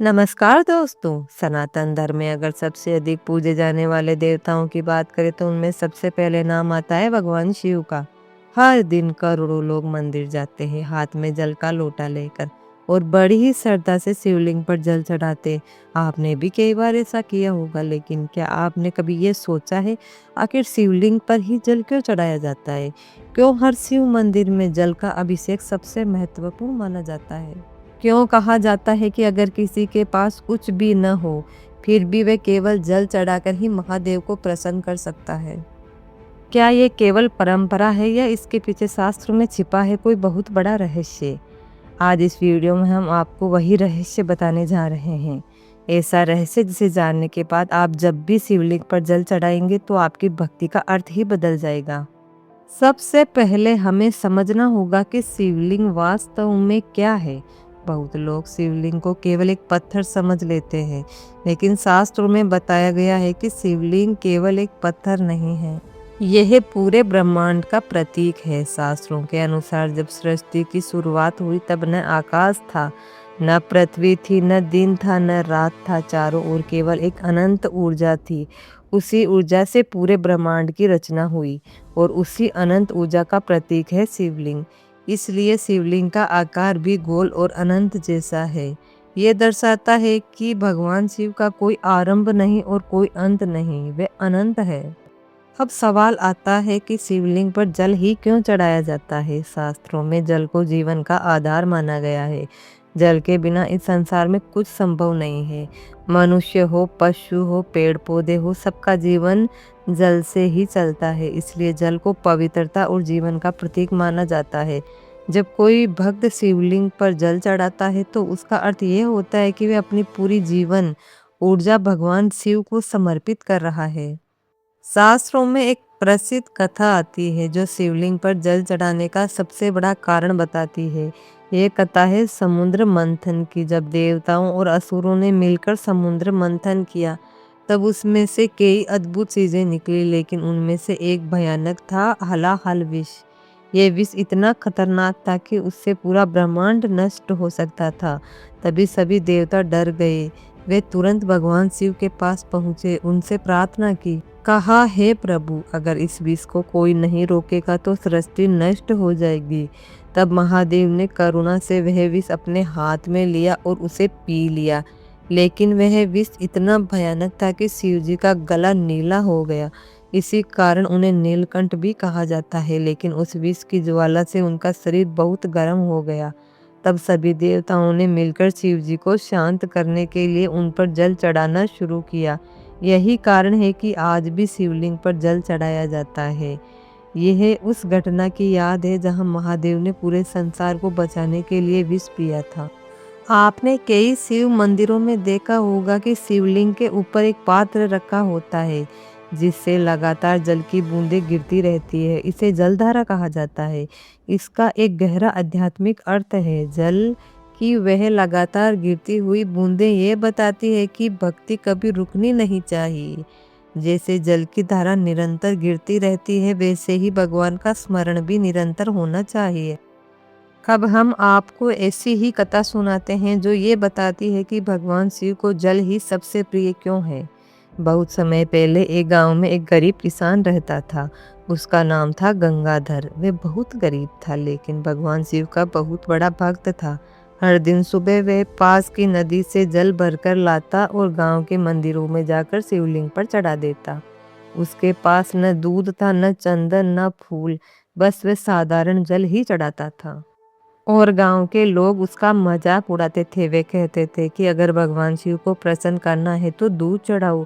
नमस्कार दोस्तों। सनातन धर्म में अगर सबसे अधिक पूजे जाने वाले देवताओं की बात करें तो उनमें सबसे पहले नाम आता है भगवान शिव का। हर दिन करोड़ों लोग मंदिर जाते हैं हाथ में जल का लोटा लेकर और बड़ी ही श्रद्धा से शिवलिंग पर जल चढ़ाते। आपने भी कई बार ऐसा किया होगा, लेकिन क्या आपने कभी ये सोचा है आखिर शिवलिंग पर ही जल क्यों चढ़ाया जाता है? क्यों हर शिव मंदिर में जल का अभिषेक सबसे महत्वपूर्ण माना जाता है? क्यों कहा जाता है कि अगर किसी के पास कुछ भी न हो फिर भी वह केवल जल चढ़ाकर ही महादेव को प्रसन्न कर सकता है? क्या ये केवल परंपरा है या इसके पीछे शास्त्र में छिपा है कोई बहुत बड़ा रहस्य? आज इस वीडियो में हम आपको वही रहस्य बताने जा रहे हैं। ऐसा रहस्य जिसे जानने के बाद आप जब भी शिवलिंग पर जल चढ़ाएंगे तो आपकी भक्ति का अर्थ ही बदल जाएगा। सबसे पहले हमें समझना होगा कि शिवलिंग वास्तव में क्या है। बहुत लोग शिवलिंग को केवल एक पत्थर समझ लेते हैं, लेकिन शास्त्रों में बताया गया है कि शिवलिंग केवल एक पत्थर नहीं है, यह पूरे ब्रह्मांड का प्रतीक है। शास्त्रों के अनुसार जब सृष्टि की शुरुआत हुई तब न आकाश था, न पृथ्वी थी, न दिन था, न रात था। चारों ओर केवल एक अनंत ऊर्जा थी। उसी ऊर्जा से पूरे ब्रह्मांड की रचना हुई और उसी अनंत ऊर्जा का प्रतीक है शिवलिंग। इसलिए शिवलिंग का आकार भी गोल और अनंत जैसा है। ये दर्शाता है कि भगवान शिव का कोई आरंभ नहीं और कोई अंत नहीं, वे अनंत है। अब सवाल आता है कि शिवलिंग पर जल ही क्यों चढ़ाया जाता है? शास्त्रों में जल को जीवन का आधार माना गया है। जल के बिना इस संसार में कुछ संभव नहीं है। मनुष्य हो, पशु हो, पेड़ पौधे हो, सबका जीवन जल से ही चलता है। इसलिए जल को पवित्रता और जीवन का प्रतीक माना जाता है। जब कोई भक्त शिवलिंग पर जल चढ़ाता है तो उसका अर्थ ये होता है कि वह अपनी पूरी जीवन ऊर्जा भगवान शिव को समर्पित कर रहा है। शास्त्रों में एक प्रसिद्ध कथा आती है जो शिवलिंग पर जल चढ़ाने का सबसे बड़ा कारण बताती है। ये कथा है समुद्र मंथन की। जब देवताओं और असुरों ने मिलकर समुद्र मंथन किया तब उसमें से कई अद्भुत चीजें निकली, लेकिन उनमें से एक भयानक था हलाहल विष। ये विष इतना खतरनाक था कि उससे पूरा ब्रह्मांड नष्ट हो सकता था। तभी सभी देवता डर गए। वे तुरंत भगवान शिव के पास पहुंचे, उनसे प्रार्थना की। कहा, हे प्रभु, अगर इस विष को कोई नहीं रोकेगा तो सृष्टि नष्ट हो जाएगी। तब महादेव ने करुणा से वह विष अपने हाथ में लिया और उसे पी लिया। लेकिन वह विष इतना भयानक था कि शिवजी का गला नीला हो गया। इसी कारण उन्हें नीलकंठ भी कहा जाता है। लेकिन उस विष की ज्वाला से उनका शरीर बहुत गर्म हो गया। तब सभी देवताओं ने मिलकर शिवजी को शांत करने के लिए उन पर जल चढ़ाना शुरू किया। यही कारण है कि आज भी शिवलिंग पर जल चढ़ाया जाता है। यह उस घटना की याद है जहां महादेव ने पूरे संसार को बचाने के लिए विष पिया था। आपने कई शिव मंदिरों में देखा होगा कि शिवलिंग के ऊपर एक पात्र रखा होता है जिससे लगातार जल की बूंदें गिरती रहती है। इसे जलधारा कहा जाता है। इसका एक गहरा आध्यात्मिक अर्थ है। जल की वह लगातार गिरती हुई बूंदें ये बताती है कि भक्ति कभी रुकनी नहीं चाहिए। जैसे जल की धारा निरंतर गिरती रहती है, वैसे ही भगवान का स्मरण भी निरंतर होना चाहिए। अब हम आपको ऐसी ही कथा सुनाते हैं जो ये बताती है कि भगवान शिव को जल ही सबसे प्रिय क्यों है। बहुत समय पहले एक गांव में एक गरीब किसान रहता था। उसका नाम था गंगाधर। वह बहुत गरीब था, लेकिन भगवान शिव का बहुत बड़ा भक्त था। हर दिन सुबह वह पास की नदी से जल भरकर लाता और गांव के मंदिरों में जाकर शिवलिंग पर चढ़ा देता। उसके पास न दूध था, न चंदन, न फूल, बस वह साधारण जल ही चढ़ाता था। और गांव के लोग उसका मजाक उड़ाते थे। वे कहते थे कि अगर भगवान शिव को प्रसन्न करना है तो दूध चढ़ाओ,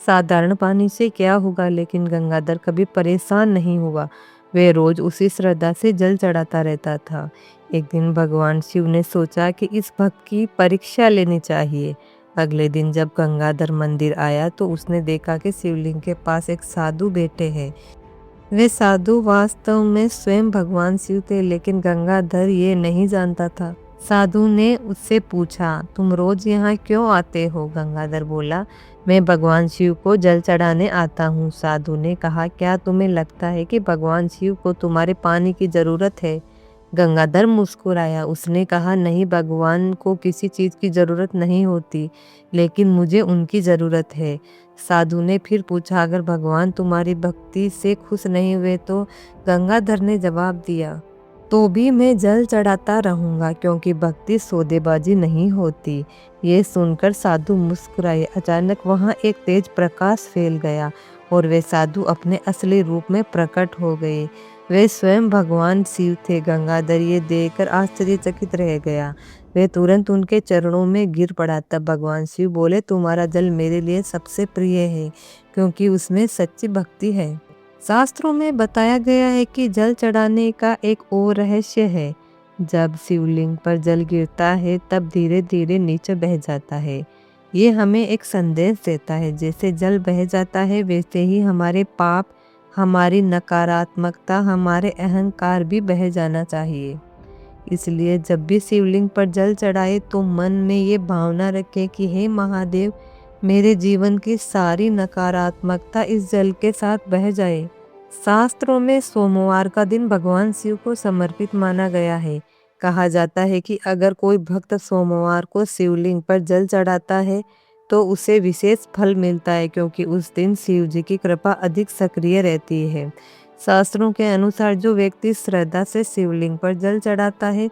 साधारण पानी से क्या होगा। लेकिन गंगाधर कभी परेशान नहीं हुआ। वे रोज उसी श्रद्धा से जल चढ़ाता रहता था। एक दिन भगवान शिव ने सोचा कि इस भक्त की परीक्षा लेनी चाहिए। अगले दिन जब गंगाधर मंदिर आया तो उसने देखा कि शिवलिंग के पास एक साधु बैठे हैं। वे साधु वास्तव में स्वयं भगवान शिव थे, लेकिन गंगाधर ये नहीं जानता था। साधु ने उससे पूछा, तुम रोज यहाँ क्यों आते हो? गंगाधर बोला, मैं भगवान शिव को जल चढ़ाने आता हूँ। साधु ने कहा, क्या तुम्हें लगता है कि भगवान शिव को तुम्हारे पानी की जरूरत है? गंगाधर मुस्कुराया। उसने कहा, नहीं, भगवान को किसी चीज की जरूरत नहीं होती, लेकिन मुझे उनकी जरूरत है। साधु ने फिर पूछा, अगर भगवान तुम्हारी भक्ति से खुश नहीं हुए तो? गंगाधर ने जवाब दिया, तो भी मैं जल चढ़ाता रहूंगा, क्योंकि भक्ति सौदेबाजी नहीं होती। ये सुनकर साधु मुस्कुराए। अचानक वहां एक तेज प्रकाश फैल गया और वे साधु अपने असली रूप में प्रकट हो गए। वे स्वयं भगवान शिव थे। गंगाधर ये देखकर आश्चर्यचकित रह गया। वे तुरंत उनके चरणों में गिर पड़ा। तब भगवान शिव बोले, तुम्हारा जल मेरे लिए सबसे प्रिय है, क्योंकि उसमें सच्ची भक्ति है। शास्त्रों में बताया गया है कि जल चढ़ाने का एक और रहस्य है। जब शिवलिंग पर जल गिरता है तब धीरे धीरे नीचे बह जाता है। ये हमें एक संदेश देता है, जैसे जल बह जाता है वैसे ही हमारे पाप, हमारी नकारात्मकता, हमारे अहंकार भी बह जाना चाहिए। इसलिए जब भी शिवलिंग पर जल चढ़ाए तो मन में ये भावना रखें कि हे महादेव, मेरे जीवन की सारी नकारात्मकता इस जल के साथ बह जाए। शास्त्रों में सोमवार का दिन भगवान शिव को समर्पित माना गया है। कहा जाता है कि अगर कोई भक्त सोमवार को शिवलिंग पर जल चढ़ाता है तो उसे विशेष फल मिलता है, क्योंकि उस दिन शिव जी की कृपा अधिक सक्रिय रहती है। शास्त्रों के अनुसार जो व्यक्ति श्रद्धा से शिवलिंग पर जल चढ़ाता है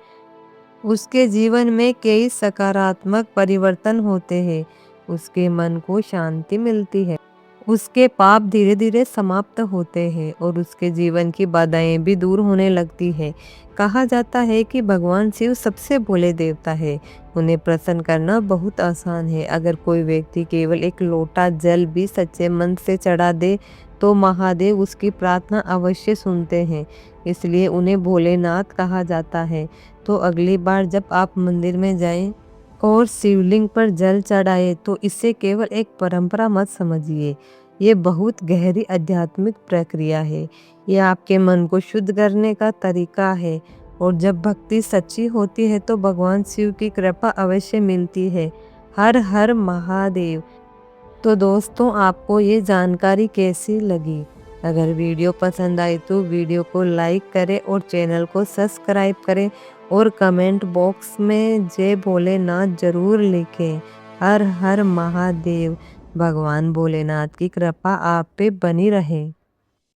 उसके जीवन में कई सकारात्मक परिवर्तन होते हैं। उसके मन को शांति मिलती है, उसके पाप धीरे धीरे समाप्त होते हैं और उसके जीवन की बाधाएं भी दूर होने लगती है। कहा जाता है कि भगवान शिव सबसे भोले देवता है। उन्हें प्रसन्न करना बहुत आसान है। अगर कोई व्यक्ति केवल एक लोटा जल भी सच्चे मन से चढ़ा दे तो महादेव उसकी प्रार्थना अवश्य सुनते हैं। इसलिए उन्हें भोलेनाथ कहा जाता है। तो अगली बार जब आप मंदिर में जाएं और शिवलिंग पर जल चढ़ाए तो इसे केवल एक परंपरा मत समझिए। ये बहुत गहरी आध्यात्मिक प्रक्रिया है। ये आपके मन को शुद्ध करने का तरीका है। और जब भक्ति सच्ची होती है तो भगवान शिव की कृपा अवश्य मिलती है। हर हर महादेव। तो दोस्तों, आपको ये जानकारी कैसी लगी? अगर वीडियो पसंद आई तो वीडियो को लाइक करें और चैनल को सब्सक्राइब करें और कमेंट बॉक्स में जय भोलेनाथ जरूर लिखें। हर हर महादेव। भगवान भोलेनाथ की कृपा आप पे बनी रहे।